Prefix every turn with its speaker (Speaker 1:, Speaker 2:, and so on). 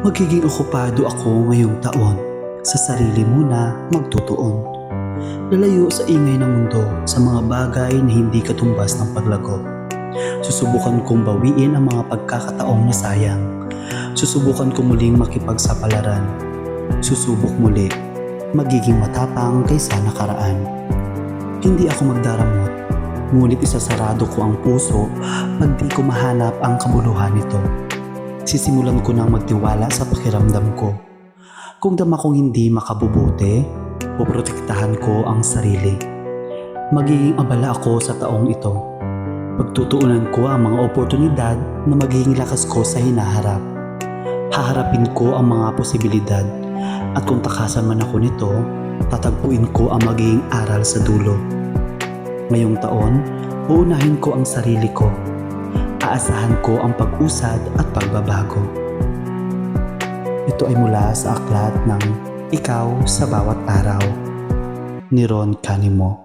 Speaker 1: Magiging okupado ako ngayong taon. Sa sarili muna magtutuon. Lalayo sa ingay ng mundo, sa mga bagay na hindi katumbas ng paglago. Susubukan kong bawiin ang mga pagkakataong nasayang. Susubukan ko muling makipagsapalaran. Susubok muli, magiging matapang kaysa nakaraan. Hindi ako magdaramot, ngunit isasarado ko ang puso pag di ko mahanap ang kabuluhan nito. Sisimulan ko nang magtiwala sa pakiramdam ko. Kung dama kong hindi makabubuti, poprotektahan ko ang sarili. Magiging abala ako sa taong ito. Pagtutuunan ko ang mga oportunidad na magiging lakas ko sa hinaharap. Haharapin ko ang mga posibilidad at kung takasan man ako nito, tatagpuin ko ang magiging aral sa dulo. Ngayong taon, uunahin ko ang sarili ko. Aasahan ko ang pag-usad at pagbabago. Ito ay mula sa aklat ng Ikaw sa Bawat Araw ni Ron Canimo.